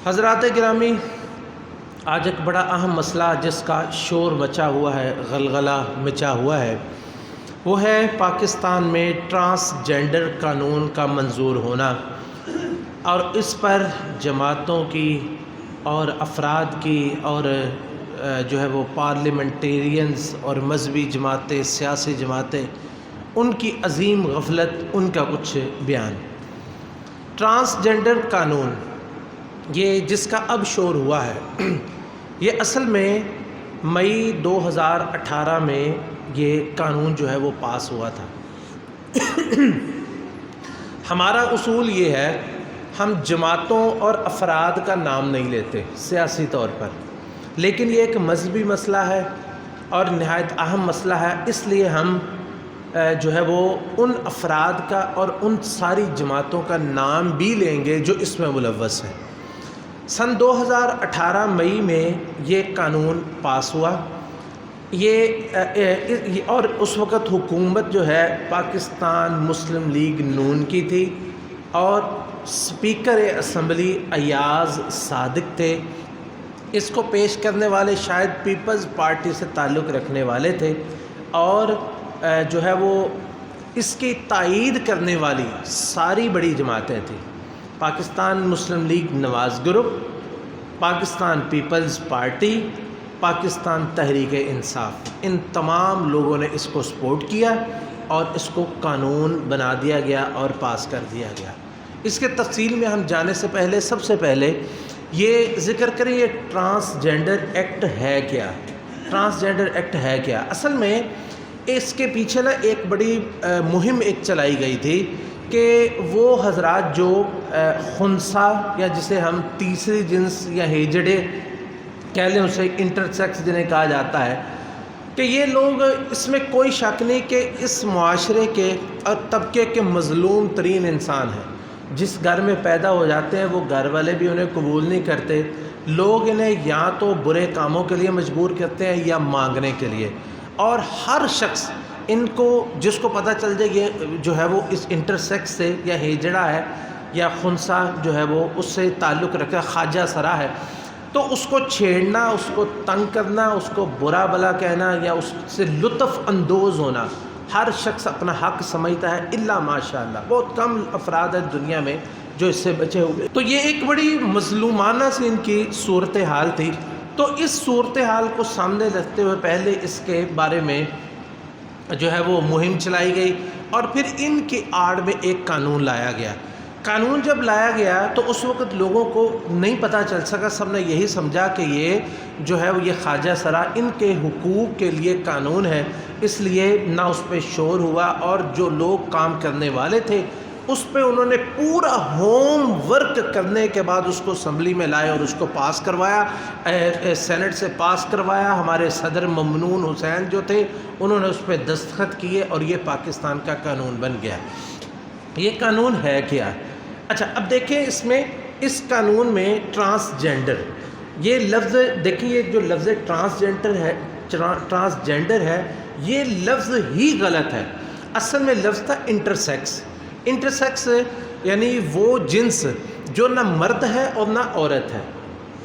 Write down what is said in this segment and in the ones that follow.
حضرات گرامی، آج ایک بڑا اہم مسئلہ جس کا شور مچا ہوا ہے، غلغلہ مچا ہوا ہے، وہ ہے پاکستان میں ٹرانسجینڈر قانون کا منظور ہونا، اور اس پر جماعتوں کی اور افراد کی اور جو ہے وہ پارلیمنٹیرینز اور مذہبی جماعتیں، سیاسی جماعتیں، ان کی عظیم غفلت، ان کا کچھ بیان۔ ٹرانسجینڈر قانون یہ جس کا اب شور ہوا ہے، یہ اصل میں مئی 2018 میں یہ قانون جو ہے وہ پاس ہوا تھا۔ ہمارا اصول یہ ہے، ہم جماعتوں اور افراد کا نام نہیں لیتے سیاسی طور پر، لیکن یہ ایک مذہبی مسئلہ ہے اور نہایت اہم مسئلہ ہے، اس لیے ہم جو ہے وہ ان افراد کا اور ان ساری جماعتوں کا نام بھی لیں گے جو اس میں ملوث ہیں۔ سن 2018 مئی میں یہ قانون پاس ہوا، اور اس وقت حکومت جو ہے پاکستان مسلم لیگ نون کی تھی، اور اسپیکر اسمبلی ایاز صادق تھے۔ اس کو پیش کرنے والے شاید پیپلز پارٹی سے تعلق رکھنے والے تھے، اور جو ہے وہ اس کی تائید کرنے والی ساری بڑی جماعتیں تھیں۔ Pakistan Muslim League Nawaz group, Pakistan Peoples Party, Pakistan Tehreek Insaf, ان تمام لوگوں نے اس کو سپورٹ کیا اور اس کو قانون بنا دیا گیا اور پاس کر دیا گیا۔ اس کے تفصیل میں ہم جانے سے پہلے سب سے پہلے یہ ذکر کریں، یہ ٹرانسجینڈر ایکٹ ہے کیا؟ ٹرانسجینڈر ایکٹ ہے کیا؟ اصل میں اس کے پیچھے ایک بڑی مہم چلائی گئی تھی کہ وہ حضرات جو خنثی یا جسے ہم تیسری جنس یا ہیجڑے کہہ لیں، اسے انٹرسیکس جنہیں کہا جاتا ہے، کہ یہ لوگ، اس میں کوئی شک نہیں کہ اس معاشرے کے اور طبقے کے مظلوم ترین انسان ہیں۔ جس گھر میں پیدا ہو جاتے ہیں وہ گھر والے بھی انہیں قبول نہیں کرتے، لوگ انہیں یا تو برے کاموں کے لیے مجبور کرتے ہیں یا مانگنے کے لیے، اور ہر شخص ان کو، جس کو پتہ چل جائے یہ جو ہے وہ اس انٹرسیکس سے یا ہیجڑا ہے یا خنثی جو ہے وہ اس سے تعلق رکھا، خواجہ سرا ہے، تو اس کو چھیڑنا، اس کو تنگ کرنا، اس کو برا بلا کہنا یا اس سے لطف اندوز ہونا، ہر شخص اپنا حق سمجھتا ہے، الا ماشاءاللہ بہت کم افراد ہیں دنیا میں جو اس سے بچے ہوئے۔ تو یہ ایک بڑی مظلومانہ سی ان کی صورتحال تھی۔ تو اس صورتحال کو سامنے رکھتے ہوئے پہلے اس کے بارے میں جو ہے وہ مہم چلائی گئی، اور پھر ان کی آڑ میں ایک قانون لایا گیا۔ قانون جب لایا گیا تو اس وقت لوگوں کو نہیں پتہ چل سکا، سب نے یہی سمجھا کہ یہ جو ہے وہ یہ خواجہ سرا ان کے حقوق کے لیے قانون ہے، اس لیے نہ اس پہ شور ہوا، اور جو لوگ کام کرنے والے تھے اس پہ انہوں نے پورا ہوم ورک کرنے کے بعد اس کو اسمبلی میں لائے اور اس کو پاس کروایا، سینٹ سے پاس کروایا۔ ہمارے صدر ممنون حسین جو تھے انہوں نے اس پہ دستخط کیے، اور یہ پاکستان کا قانون بن گیا۔ یہ قانون ہے کیا؟ اچھا، اب دیکھیں اس قانون میں ٹرانسجینڈر، یہ لفظ دیکھیں، یہ جو لفظ ٹرانسجینڈر ہے یہ لفظ ہی غلط ہے۔ اصل میں لفظ تھا انٹرسیکس۔ انٹرسیکس یعنی وہ جنس جو نہ مرد ہے اور نہ عورت ہے،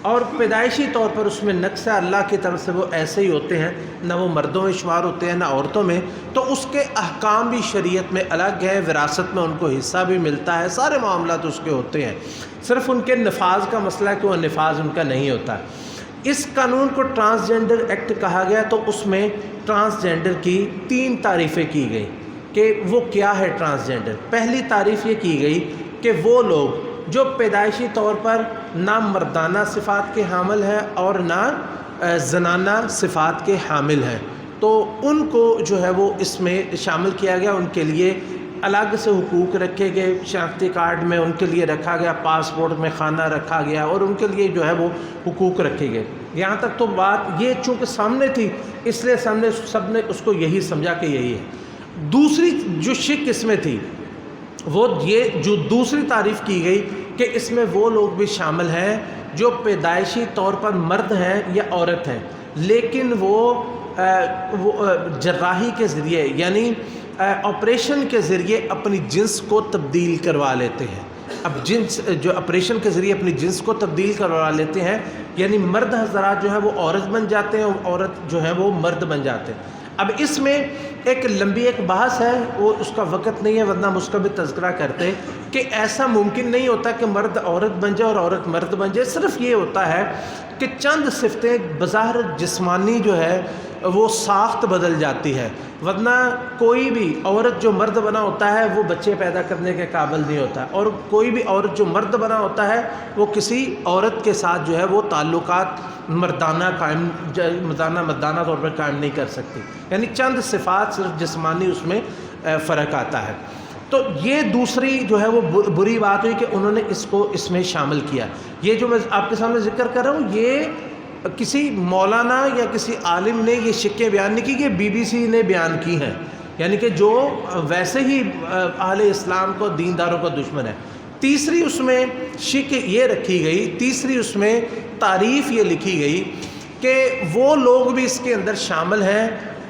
اور پیدائشی طور پر اس میں نقص ہے، اللہ کی طرف سے وہ ایسے ہی ہوتے ہیں، نہ وہ مردوں میں شمار ہوتے ہیں نہ عورتوں میں، تو اس کے احکام بھی شریعت میں الگ ہیں، وراثت میں ان کو حصہ بھی ملتا ہے، سارے معاملات اس کے ہوتے ہیں، صرف ان کے نفاذ کا مسئلہ ہے کہ وہ نفاذ ان کا نہیں ہوتا۔ اس قانون کو ٹرانسجینڈر ایکٹ کہا گیا، تو اس میں ٹرانسجینڈر کی 3 تعریفیں کی گئی کہ وہ کیا ہے ٹرانسجینڈر۔ پہلی تعریف یہ کی گئی کہ وہ لوگ جو پیدائشی طور پر نہ مردانہ صفات کے حامل ہیں اور نہ زنانہ صفات کے حامل ہیں، تو ان کو جو ہے وہ اس میں شامل کیا گیا، ان کے لیے الگ سے حقوق رکھے گئے، شناختی کارڈ میں ان کے لیے رکھا گیا، پاسپورٹ میں خانہ رکھا گیا، اور ان کے لیے جو ہے وہ حقوق رکھے گئے۔ یہاں تک تو بات یہ چونکہ سامنے تھی، اس لیے سب نے اس کو یہی سمجھا کہ یہی ہے۔ دوسری جو شک اس میں تھی وہ یہ جو دوسری تعریف کی گئی کہ اس میں وہ لوگ بھی شامل ہیں جو پیدائشی طور پر مرد ہیں یا عورت ہیں، لیکن وہ جراحی کے ذریعے یعنی آپریشن کے ذریعے اپنی جنس کو تبدیل کروا لیتے ہیں۔ اب جنس جو آپریشن کے ذریعے اپنی جنس کو تبدیل کروا لیتے ہیں، یعنی مرد حضرات جو ہیں وہ عورت بن جاتے ہیں اور عورت جو ہیں وہ مرد بن جاتے ہیں۔ اب اس میں ایک لمبی ایک بحث ہے، وہ اس کا وقت نہیں ہے، ورنہ ہم اس کا بھی تذکرہ کرتے کہ ایسا ممکن نہیں ہوتا کہ مرد عورت بن جائے اور عورت مرد بن جائے۔ صرف یہ ہوتا ہے کہ چند صفتیں بظاہر جسمانی جو ہے وہ ساخت بدل جاتی ہے، ورنہ کوئی بھی عورت جو مرد بنا ہوتا ہے وہ بچے پیدا کرنے کے قابل نہیں ہوتا، اور کوئی بھی عورت جو مرد بنا ہوتا ہے وہ کسی عورت کے ساتھ جو ہے وہ تعلقات مردانہ طور پر قائم نہیں کر سکتی، یعنی چند صفات صرف جسمانی اس میں فرق آتا ہے۔ تو یہ دوسری جو ہے وہ بری بات ہوئی کہ انہوں نے اس کو اس میں شامل کیا۔ یہ جو میں آپ کے سامنے ذکر کر رہا ہوں، یہ کسی مولانا یا کسی عالم نے یہ شکیں بیان نہیں کی، یہ BBC نے بیان کی ہیں، یعنی کہ جو ویسے ہی اہل اسلام کو دینداروں کا دشمن ہے۔ تیسری اس میں شک یہ رکھی گئی، تیسری اس میں تعریف یہ لکھی گئی کہ وہ لوگ بھی اس کے اندر شامل ہیں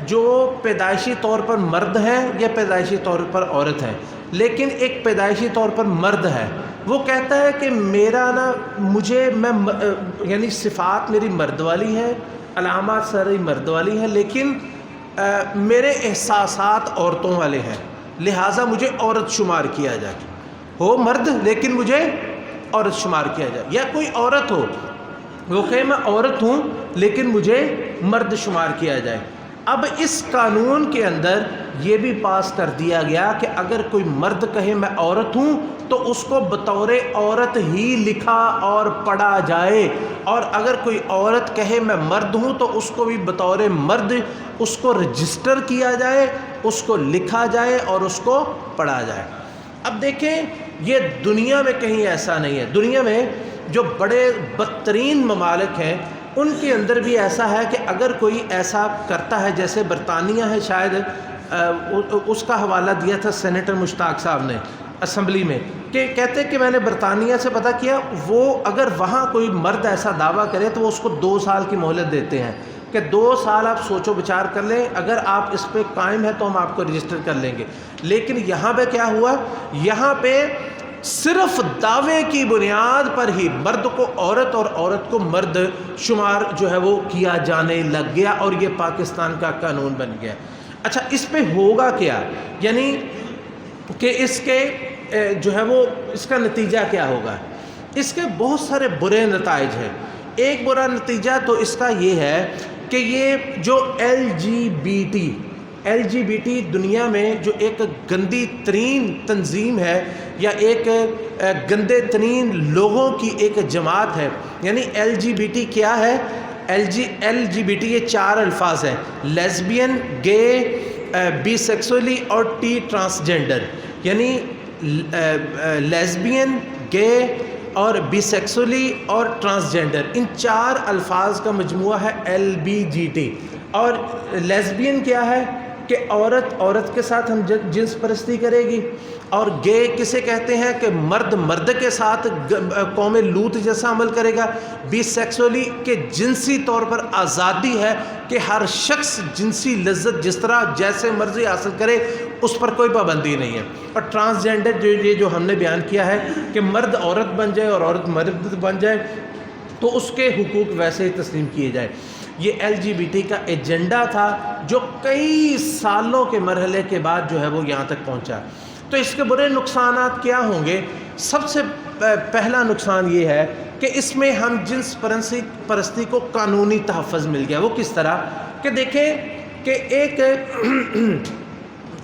جو پیدائشی طور پر مرد ہیں یا پیدائشی طور پر عورت ہیں، لیکن ایک پیدائشی طور پر مرد ہے، وہ کہتا ہے کہ میرا یعنی صفات میری مرد والی ہیں، علامات ساری مرد والی ہیں، لیکن میرے احساسات عورتوں والے ہیں، لہٰذا مجھے عورت شمار کیا جائے، ہو مرد لیکن مجھے عورت شمار کیا جائے۔ یا کوئی عورت ہو وہ کہے میں عورت ہوں لیکن مجھے مرد شمار کیا جائے۔ اب اس قانون کے اندر یہ بھی پاس کر دیا گیا کہ اگر کوئی مرد کہے میں عورت ہوں تو اس کو بطور عورت ہی لکھا اور پڑھا جائے، اور اگر کوئی عورت کہے میں مرد ہوں تو اس کو بھی بطور مرد اس کو رجسٹر کیا جائے، اس کو لکھا جائے اور اس کو پڑھا جائے۔ اب دیکھیں یہ دنیا میں کہیں ایسا نہیں ہے، دنیا میں جو بڑے بدترین ممالک ہیں ان کے اندر بھی ایسا ہے کہ اگر کوئی ایسا کرتا ہے، جیسے برطانیہ ہے، شاید اس کا حوالہ دیا تھا سینیٹر مشتاق صاحب نے اسمبلی میں، کہ کہتے کہ میں نے برطانیہ سے پتہ کیا، وہ اگر وہاں کوئی مرد ایسا دعویٰ کرے تو وہ اس کو 2 سال کی مہلت دیتے ہیں کہ 2 سال آپ سوچ و بچار کر لیں، اگر آپ اس پہ قائم ہیں تو ہم آپ کو رجسٹر کر لیں گے۔ لیکن یہاں پہ کیا ہوا، یہاں پہ صرف دعوے کی بنیاد پر ہی مرد کو عورت اور عورت کو مرد شمار جو ہے وہ کیا جانے لگ گیا، اور یہ پاکستان کا قانون بن گیا۔ اچھا اس پہ ہوگا کیا، یعنی کہ اس کے جو ہے وہ اس کا نتیجہ کیا ہوگا؟ اس کے بہت سارے برے نتائج ہیں۔ ایک برا نتیجہ تو اس کا یہ ہے کہ یہ جو LGBT دنیا میں جو ایک گندی ترین تنظیم ہے یا ایک گندے ترین لوگوں کی ایک جماعت ہے، یعنی LGBT کیا ہے؟ LGBT یہ 4 الفاظ ہیں: لیزبین، گے، بی سیکسولی اور ٹرانسجینڈر، یعنی لیزبین، گے اور بی سیکسولی اور ٹرانسجینڈر، ان 4 الفاظ کا مجموعہ ہے LBGT۔ اور لیزبین کیا ہے کہ عورت کے ساتھ ہم جنس پرستی کرے گی، اور گے کسے کہتے ہیں کہ مرد کے ساتھ قوم لوط جیسا عمل کرے گا، بی سیکسولی کہ جنسی طور پر آزادی ہے کہ ہر شخص جنسی لذت جس طرح جیسے مرضی حاصل کرے، اس پر کوئی پابندی نہیں ہے، اور ٹرانسجینڈر جو ہم نے بیان کیا ہے کہ مرد عورت بن جائے اور عورت مرد بن جائے تو اس کے حقوق ویسے ہی تسلیم کیے جائیں۔ یہ LGBT کا ایجنڈا تھا جو کئی سالوں کے مرحلے کے بعد جو ہے وہ یہاں تک پہنچا۔ تو اس کے برے نقصانات کیا ہوں گے؟ سب سے پہلا نقصان یہ ہے کہ اس میں ہم جنس پرستی کو قانونی تحفظ مل گیا۔ وہ کس طرح کہ دیکھیں کہ ایک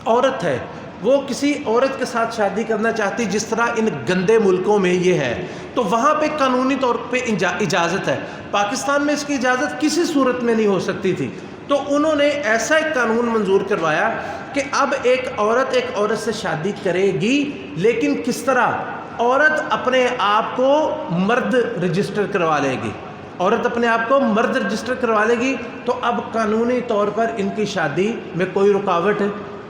عورت ہے، وہ کسی عورت کے ساتھ شادی کرنا چاہتی، جس طرح ان گندے ملکوں میں یہ ہے، تو وہاں پہ قانونی طور پہ اجازت ہے۔ پاکستان میں اس کی اجازت کسی صورت میں نہیں ہو سکتی تھی، تو انہوں نے ایسا ایک قانون منظور کروایا کہ اب ایک عورت سے شادی کرے گی، لیکن کس طرح؟ عورت اپنے آپ کو مرد رجسٹر کروا لے گی، عورت اپنے آپ کو مرد رجسٹر کروا لے گی، تو اب قانونی طور پر ان کی شادی میں کوئی رکاوٹ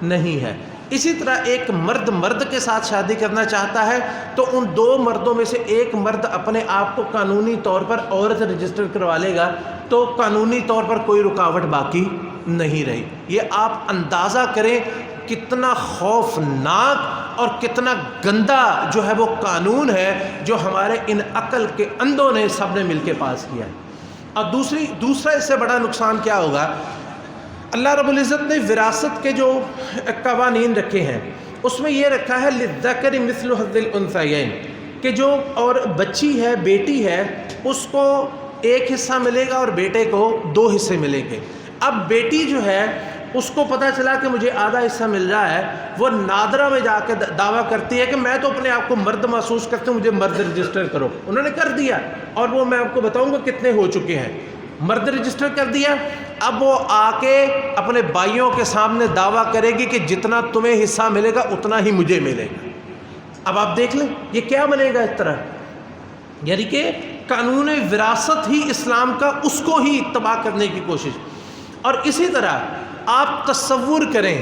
نہیں ہے۔ اسی طرح ایک مرد کے ساتھ شادی کرنا چاہتا ہے تو ان 2 مردوں میں سے ایک مرد اپنے آپ کو قانونی طور پر عورت رجسٹر کروا لے گا، تو قانونی طور پر کوئی رکاوٹ باقی نہیں رہی۔ یہ آپ اندازہ کریں کتنا خوفناک اور کتنا گندا جو ہے وہ قانون ہے جو ہمارے ان عقل کے اندھوں نے سب نے مل کے پاس کیا ہے۔ اور دوسرا اس سے بڑا نقصان کیا ہوگا، اللہ رب العزت نے وراثت کے جو قوانین رکھے ہیں اس میں یہ رکھا ہے للذکر مثل حظ الانثیین، کہ جو اور بچی ہے، بیٹی ہے، اس کو ایک حصہ ملے گا اور بیٹے کو 2 حصے ملیں گے۔ اب بیٹی جو ہے اس کو پتہ چلا کہ مجھے آدھا حصہ مل رہا ہے، وہ نادرہ میں جا کے دعویٰ کرتی ہے کہ میں تو اپنے آپ کو مرد محسوس کرتی ہوں، مجھے مرد رجسٹر کرو۔ انہوں نے کر دیا، اور وہ میں آپ کو بتاؤں گا کتنے ہو چکے ہیں۔ مرد رجسٹر کر دیا، اب وہ آ کے اپنے بھائیوں کے سامنے دعویٰ کرے گی کہ جتنا تمہیں حصہ ملے گا اتنا ہی مجھے ملے گا۔ اب آپ دیکھ لیں یہ کیا بنے گا اس طرح، یعنی کہ قانون وراثت ہی اسلام کا، اس کو ہی تباہ کرنے کی کوشش۔ اور اسی طرح آپ تصور کریں،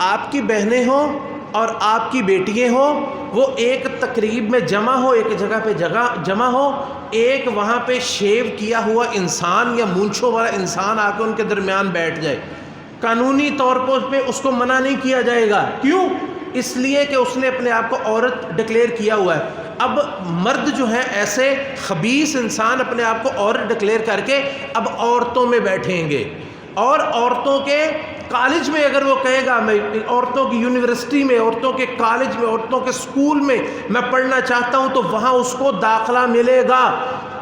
آپ کی بہنیں ہوں اور آپ کی بیٹیاں ہوں، وہ ایک تقریب میں جمع ہو، ایک جگہ پہ جمع ہو، ایک وہاں پہ شیو کیا ہوا انسان یا مونچھوں والا انسان آ کے ان کے درمیان بیٹھ جائے، قانونی طور پہ اس کو منع نہیں کیا جائے گا۔ کیوں؟ اس لیے کہ اس نے اپنے آپ کو عورت ڈکلیئر کیا ہوا ہے۔ اب مرد جو ہیں ایسے خبیث انسان اپنے آپ کو عورت ڈکلیئر کر کے اب عورتوں میں بیٹھیں گے، اور عورتوں کے کالج میں اگر وہ کہے گا میں عورتوں کی یونیورسٹی میں، عورتوں کے کالج میں، عورتوں کے اسکول میں میں پڑھنا چاہتا ہوں، تو وہاں اس کو داخلہ ملے گا،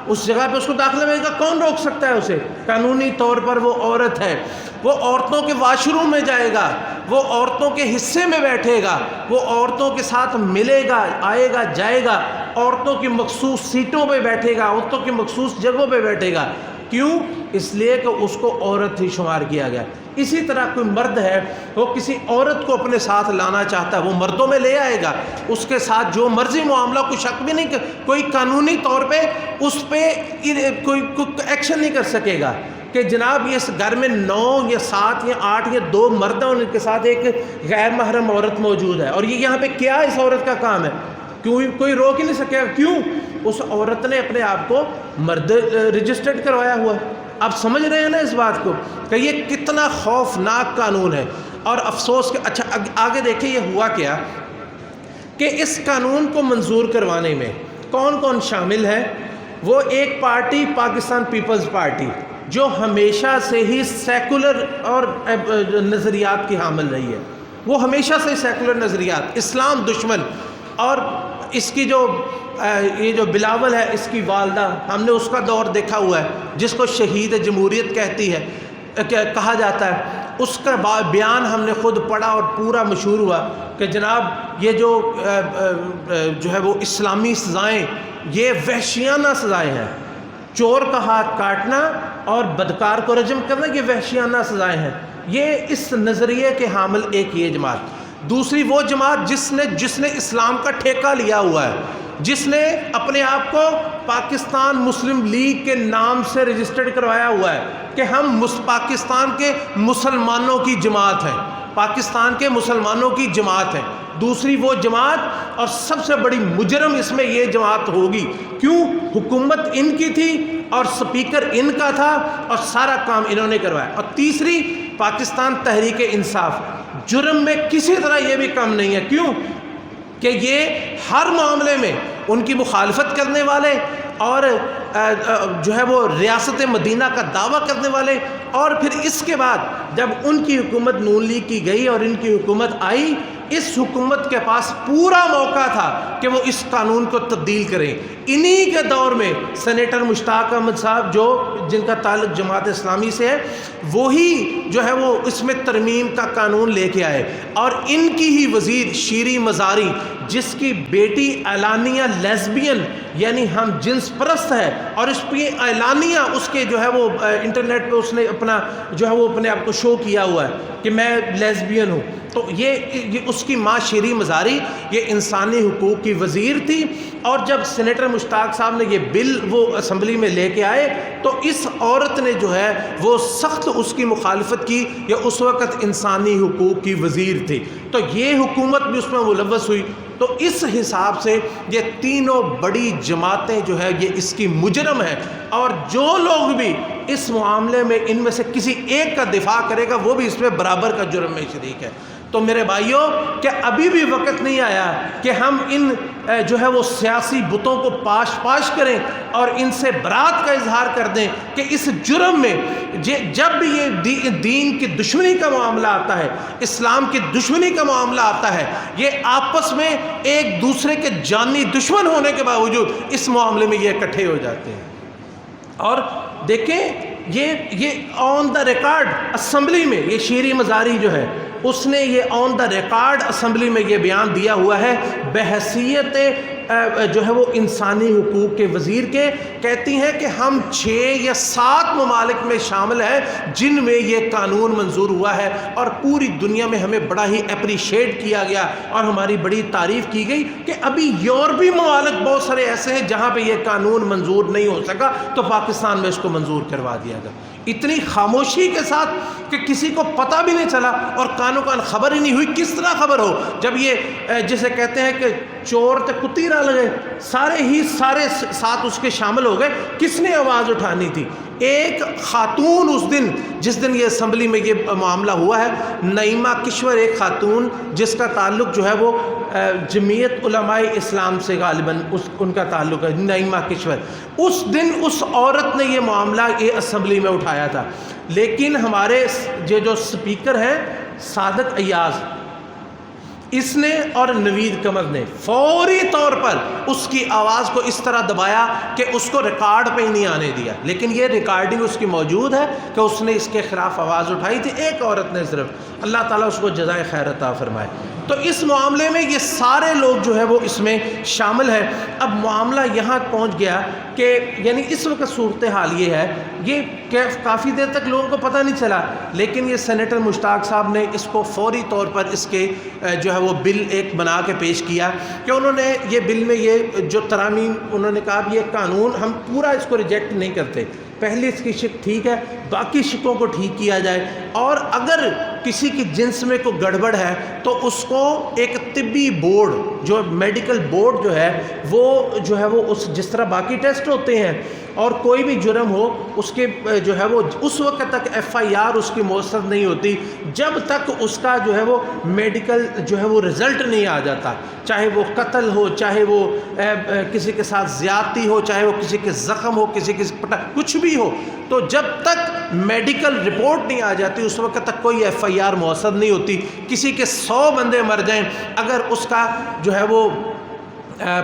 اس جگہ پہ اس کو داخلہ ملے گا۔ کون روک سکتا ہے اسے؟ قانونی طور پر وہ عورت ہے۔ وہ عورتوں کے واش روم میں جائے گا، وہ عورتوں کے حصے میں بیٹھے گا، وہ عورتوں کے ساتھ ملے گا، آئے گا، جائے گا، عورتوں کی مخصوص سیٹوں پہ بیٹھے گا، عورتوں کی مخصوص جگہوں پہ بیٹھے گا۔ کیوں؟ اس لیے کہ اس کو عورت ہی شمار کیا گیا۔ اسی طرح کوئی مرد ہے، وہ کسی عورت کو اپنے ساتھ لانا چاہتا ہے، وہ مردوں میں لے آئے گا، اس کے ساتھ جو مرضی معاملہ، کوئی شک بھی نہیں، کوئی قانونی طور پہ اس پہ کوئی ایکشن نہیں کر سکے گا کہ جناب اس گھر میں 9 یا 7 یا 8 یا 2 مرد ہیں اور ان کے ساتھ ایک غیر محرم عورت موجود ہے، اور یہ یہاں پہ کیا اس عورت کا کام ہے؟ کوئی روک ہی نہیں سکے گا۔ کیوں؟ اس عورت نے اپنے آپ کو مرد رجسٹرڈ کروایا ہوا ہے۔ آپ سمجھ رہے ہیں نا اس بات کو کہ یہ کتنا خوفناک قانون ہے۔ اور افسوس کہ اچھا آگے دیکھیں یہ ہوا کیا کہ اس قانون کو منظور کروانے میں کون کون شامل ہے؟ وہ ایک پارٹی پاکستان پیپلز پارٹی، جو ہمیشہ سے ہی سیکولر اور نظریات کی حامل رہی ہے، وہ ہمیشہ سے سیکولر نظریات، اسلام دشمن، اور اس کی یہ جو بلاول ہے اس کی والدہ، ہم نے اس کا دور دیکھا ہوا ہے جس کو شہید جمہوریت کہا جاتا ہے، اس کا بیان ہم نے خود پڑھا اور پورا مشہور ہوا کہ جناب یہ جو ہے وہ اسلامی سزائیں، یہ وحشیانہ سزائیں ہیں، چور کا ہاتھ کاٹنا اور بدکار کو رجم کرنا، یہ وحشیانہ سزائیں ہیں۔ یہ اس نظریے کے حامل ایک یہ جماعت۔ دوسری وہ جماعت جس نے اسلام کا ٹھیکہ لیا ہوا ہے، جس نے اپنے آپ کو پاکستان مسلم لیگ کے نام سے رجسٹرڈ کروایا ہوا ہے کہ ہم پاکستان کے مسلمانوں کی جماعت ہیں، پاکستان کے مسلمانوں کی جماعت ہیں۔ دوسری وہ جماعت، اور سب سے بڑی مجرم اس میں یہ جماعت ہوگی، کیوں؟ حکومت ان کی تھی اور سپیکر ان کا تھا اور سارا کام انہوں نے کروایا۔ اور تیسری پاکستان تحریک انصاف، جرم میں کسی طرح یہ بھی کم نہیں ہے۔ کیوں؟ کہ یہ ہر معاملے میں ان کی مخالفت کرنے والے، اور جو ہے وہ ریاست مدینہ کا دعویٰ کرنے والے، اور پھر اس کے بعد جب ان کی حکومت نون لیگ کی گئی اور ان کی حکومت آئی، اس حکومت کے پاس پورا موقع تھا کہ وہ اس قانون کو تبدیل کریں۔ انہی کے دور میں سینیٹر مشتاق احمد صاحب، جن کا تعلق جماعت اسلامی سے ہے، وہی جو ہے وہ اس میں ترمیم کا قانون لے کے آئے، اور ان کی ہی وزیر شیریں مزاری، جس کی بیٹی اعلانیہ لیزبین یعنی ہم جنس پرست ہے، اور اس پہ اعلانیہ اس کے جو ہے وہ انٹرنیٹ پہ اس نے اپنا جو ہے وہ اپنے آپ کو شو کیا ہوا ہے کہ میں لیزبین ہوں۔ تو یہ اس کی ماں شیریں مزاری یہ انسانی حقوق کی وزیر تھی، اور جب سینیٹر مشتاق صاحب نے یہ بل وہ اسمبلی میں لے کے آئے تو اس عورت نے جو ہے وہ سخت اس کی مخالفت کی، یا اس وقت انسانی حقوق کی وزیر تھی، تو یہ حکومت بھی اس میں ملوث ہوئی۔ تو اس حساب سے یہ تینوں بڑی جماعتیں جو ہے یہ اس کی مجرم ہیں، اور جو لوگ بھی اس معاملے میں ان میں سے کسی ایک کا دفاع کرے گا وہ بھی اس میں برابر کا جرم میں شریک ہے۔ تو میرے بھائیوں کہ ابھی بھی وقت نہیں آیا کہ ہم ان جو ہے وہ سیاسی بتوں کو پاش کریں اور ان سے برات کا اظہار کر دیں کہ اس جرم میں جب بھی یہ دین کی دشمنی کا معاملہ آتا ہے، اسلام کی دشمنی کا معاملہ آتا ہے، یہ آپس میں ایک دوسرے کے جانی دشمن ہونے کے باوجود اس معاملے میں یہ اکٹھے ہو جاتے ہیں۔ اور دیکھیں یہ آن دا ریکارڈ اسمبلی میں یہ شیری مزاری جو ہے اس نے یہ آن دا ریکارڈ اسمبلی میں یہ بیان دیا ہوا ہے بحیثیت جو ہے وہ انسانی حقوق کے وزیر کے، کہتی ہیں کہ ہم 6 یا 7 ممالک میں شامل ہیں جن میں یہ قانون منظور ہوا ہے، اور پوری دنیا میں ہمیں بڑا ہی اپریشیٹ کیا گیا اور ہماری بڑی تعریف کی گئی کہ ابھی یورپی ممالک بہت سارے ایسے ہیں جہاں پہ یہ قانون منظور نہیں ہو سکا تو پاکستان میں اس کو منظور کروا دیا گیا۔ اتنی خاموشی کے ساتھ کہ کسی کو پتہ بھی نہیں چلا اور کانوں کان خبر ہی نہیں ہوئی۔ کس طرح خبر ہو جب یہ جسے کہتے ہیں کہ چور تے کتی نہ لگے، سارے ساتھ اس کے شامل ہو گئے، کس نے آواز اٹھانی تھی؟ ایک خاتون اس دن جس دن یہ اسمبلی میں یہ معاملہ ہوا ہے، نعیمہ کشور، ایک خاتون جس کا تعلق جو ہے وہ جمعیت علماء اسلام سے غالباً ان کا تعلق ہے، نعیمہ کشور، اس دن اس عورت نے یہ معاملہ یہ اسمبلی میں اٹھایا تھا، لیکن ہمارے یہ جو سپیکر ہیں صادق ایاز، اس نے اور نوید قمر نے فوری طور پر اس کی آواز کو اس طرح دبایا کہ اس کو ریکارڈ پہ ہی نہیں آنے دیا، لیکن یہ ریکارڈنگ اس کی موجود ہے کہ اس نے اس کے خلاف آواز اٹھائی تھی، ایک عورت نے صرف۔ اللہ تعالیٰ اس کو جزائے خیر عطا فرمائے۔ تو اس معاملے میں یہ سارے لوگ جو ہے وہ اس میں شامل ہیں۔ اب معاملہ یہاں پہنچ گیا کہ یعنی اس وقت صورتحال یہ ہے، یہ کافی دیر تک لوگوں کو پتہ نہیں چلا، لیکن یہ سینیٹر مشتاق صاحب نے اس کو فوری طور پر اس کے جو ہے وہ بل ایک بنا کے پیش کیا کہ انہوں نے یہ بل میں یہ جو ترامیم انہوں نے کہا یہ قانون ہم پورا اس کو ریجیکٹ نہیں کرتے، پہلی اس کی شک ٹھیک ہے، باقی شکوں کو ٹھیک کیا جائے، اور اگر کسی کی جنس میں کوئی گڑبڑ ہے تو اس کو ایک طبی بورڈ جو میڈیکل بورڈ جو ہے وہ اس جس طرح باقی ٹیسٹ ہوتے ہیں اور کوئی بھی جرم ہو اس کے جو ہے وہ اس وقت تک FIR اس کی مؤثر نہیں ہوتی جب تک اس کا جو ہے وہ میڈیکل جو ہے وہ رزلٹ نہیں آ جاتا، چاہے وہ قتل ہو، چاہے وہ کسی کے ساتھ زیادتی ہو، چاہے وہ کسی کے زخم ہو، کسی کے کچھ بھی ہو، تو جب تک میڈیکل رپورٹ نہیں آ جاتی اس وقت تک کوئی FIR مؤثر نہیں ہوتی۔ کسی کے 100 بندے مر جائیں، اگر اس کا جو ہے وہ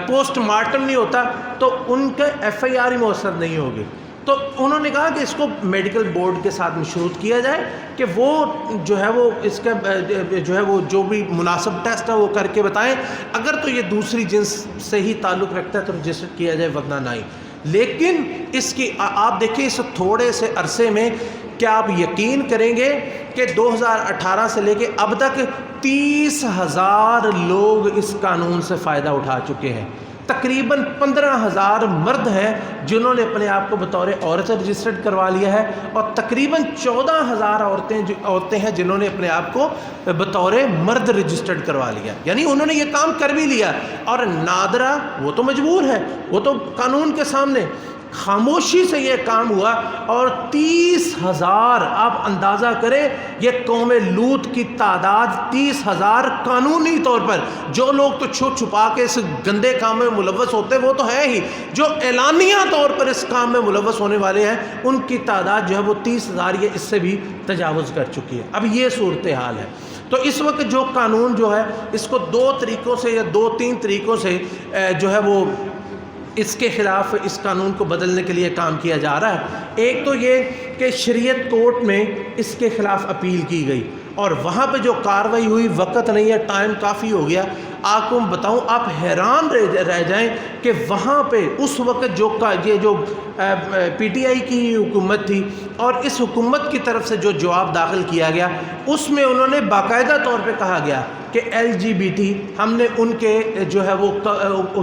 پوسٹ مارٹم نہیں ہوتا تو ان کے FIR ہی مؤثر نہیں ہوگی۔ تو انہوں نے کہا کہ اس کو میڈیکل بورڈ کے ساتھ مشروط کیا جائے کہ وہ جو ہے وہ اس کا جو ہے وہ جو بھی مناسب ٹیسٹ ہے وہ کر کے بتائیں، اگر تو یہ دوسری جنس سے ہی تعلق رکھتا ہے تو رجسٹر کیا جائے، ورنہ نہیں۔ لیکن اس کی آپ دیکھیں اس تھوڑے سے عرصے میں کیا آپ یقین کریں گے کہ 2018 سے لے کے اب تک 30,000 لوگ اس قانون سے فائدہ اٹھا چکے ہیں۔ تقریباً 15,000 مرد ہیں جنہوں نے اپنے آپ کو بطور عورت رجسٹرڈ کروا لیا ہے، اور تقریباً 14,000 عورتیں ہیں جنہوں نے اپنے آپ کو بطور مرد رجسٹرڈ کروا لیا، یعنی انہوں نے یہ کام کر بھی لیا۔ اور نادرہ وہ تو مجبور ہے، وہ تو قانون کے سامنے خاموشی سے یہ کام ہوا، اور 30,000 آپ اندازہ کریں یہ قوم لوط کی تعداد 30,000 قانونی طور پر، جو لوگ تو چھپ چھپا کے اس گندے کام میں ملوث ہوتے وہ تو ہے ہی، جو اعلانیہ طور پر اس کام میں ملوث ہونے والے ہیں ان کی تعداد جو ہے وہ 30,000 یہ اس سے بھی تجاوز کر چکی ہے۔ اب یہ صورتحال ہے۔ تو اس وقت جو قانون جو ہے اس کو 2 طریقوں سے یا 2-3 طریقوں سے جو ہے وہ اس کے خلاف اس قانون کو بدلنے کے لیے کام کیا جا رہا ہے۔ ایک تو یہ کہ شریعت کورٹ میں اس کے خلاف اپیل کی گئی اور وہاں پہ جو کارروائی ہوئی، وقت نہیں ہے، ٹائم کافی ہو گیا، آپ کو بتاؤں آپ حیران رہ جائیں کہ وہاں پہ اس وقت یہ جو PTI کی حکومت تھی اور اس حکومت کی طرف سے جو جواب داخل کیا گیا اس میں انہوں نے باقاعدہ طور پہ کہا گیا کہ LGBT ہم نے ان کے جو ہے وہ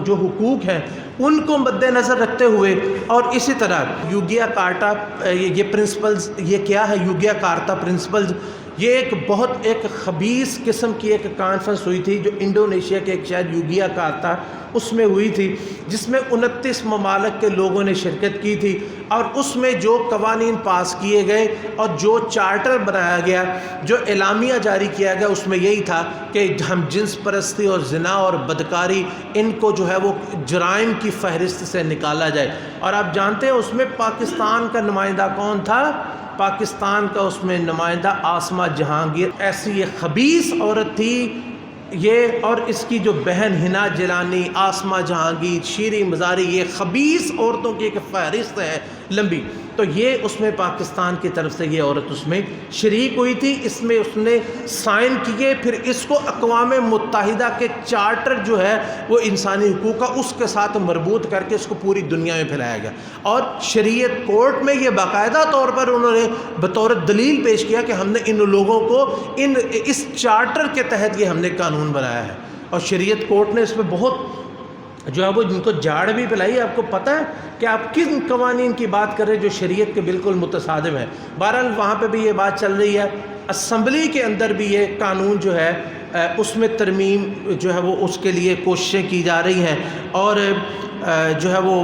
جو حقوق ہیں ان کو مد نظر رکھتے ہوئے، اور اسی طرح یوگیا کارٹا یہ پرنسپلز، یہ کیا ہے یوگیا کارتا پرنسپلز، یہ ایک بہت ایک خبیث قسم کی ایک کانفرنس ہوئی تھی جو انڈونیشیا کے ایک شہر یوگیا کارتا اس میں ہوئی تھی، جس میں 29 ممالک کے لوگوں نے شرکت کی تھی، اور اس میں جو قوانین پاس کیے گئے اور جو چارٹر بنایا گیا، جو اعلامیہ جاری کیا گیا، اس میں یہی تھا کہ ہم جنس پرستی اور زنا اور بدکاری ان کو جو ہے وہ جرائم کی فہرست سے نکالا جائے۔ اور آپ جانتے ہیں اس میں پاکستان کا نمائندہ کون تھا؟ پاکستان کا اس میں نمائندہ آسمہ جہانگیر، ایسی یہ خبیث عورت تھی یہ، اور اس کی جو بہن حنا جیلانی، آسمہ جہانگیر، شیریں مزاری، یہ خبیث عورتوں کی ایک فہرست ہے لمبی۔ تو یہ اس میں پاکستان کی طرف سے یہ عورت اس میں شریک ہوئی تھی، اس میں اس نے سائن کیے، پھر اس کو اقوام متحدہ کے چارٹر جو ہے وہ انسانی حقوق کا اس کے ساتھ مربوط کر کے اس کو پوری دنیا میں پھیلایا گیا، اور شریعت کورٹ میں یہ باقاعدہ طور پر انہوں نے بطور دلیل پیش کیا کہ ہم نے ان لوگوں کو اس چارٹر کے تحت یہ ہم نے قانون بنایا ہے، اور شریعت کورٹ نے اس میں بہت جو ہے وہ جن کو جاڑ بھی پلائی۔ آپ کو پتہ ہے کہ آپ کن قوانین کی بات کر رہے ہیں جو شریعت کے بالکل متصادم ہے؟ بہرحال وہاں پہ بھی یہ بات چل رہی ہے، اسمبلی کے اندر بھی یہ قانون جو ہے اس میں ترمیم جو ہے وہ اس کے لیے کوششیں کی جا رہی ہیں، اور جو ہے وہ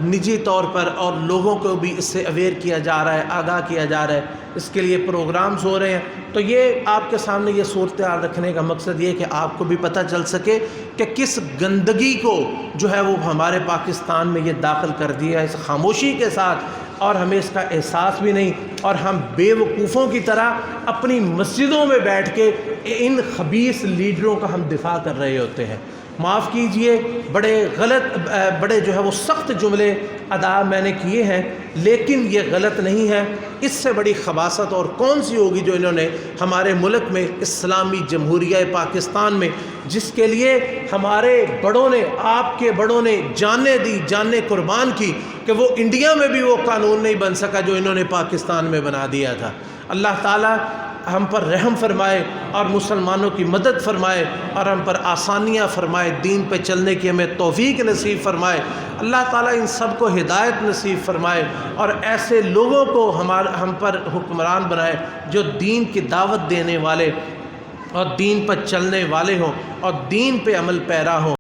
نجی طور پر اور لوگوں کو بھی اس سے اویئر کیا جا رہا ہے، آگاہ کیا جا رہا ہے، اس کے لیے پروگرامز ہو رہے ہیں۔ تو یہ آپ کے سامنے یہ صورتحال رکھنے کا مقصد یہ کہ آپ کو بھی پتہ چل سکے کہ کس گندگی کو جو ہے وہ ہمارے پاکستان میں یہ داخل کر دیا ہے اس خاموشی کے ساتھ، اور ہمیں اس کا احساس بھی نہیں، اور ہم بے وقوفوں کی طرح اپنی مسجدوں میں بیٹھ کے ان خبیث لیڈروں کا ہم دفاع کر رہے ہوتے ہیں۔ معاف کیجئے، بڑے جو ہے وہ سخت جملے ادا میں نے کیے ہیں، لیکن یہ غلط نہیں ہے۔ اس سے بڑی خباثت اور کون سی ہوگی جو انہوں نے ہمارے ملک میں، اسلامی جمہوریہ پاکستان میں، جس کے لیے ہمارے بڑوں نے، آپ کے بڑوں نے جانیں دی، جانیں قربان کی، کہ وہ انڈیا میں بھی وہ قانون نہیں بن سکا جو انہوں نے پاکستان میں بنا دیا تھا۔ اللہ تعالیٰ ہم پر رحم فرمائے اور مسلمانوں کی مدد فرمائے، اور ہم پر آسانیاں فرمائے، دین پہ چلنے کی ہمیں توفیق نصیب فرمائے۔ اللہ تعالیٰ ان سب کو ہدایت نصیب فرمائے، اور ایسے لوگوں کو ہم پر حکمران بنائے جو دین کی دعوت دینے والے اور دین پر چلنے والے ہوں اور دین پہ عمل پیرا ہوں۔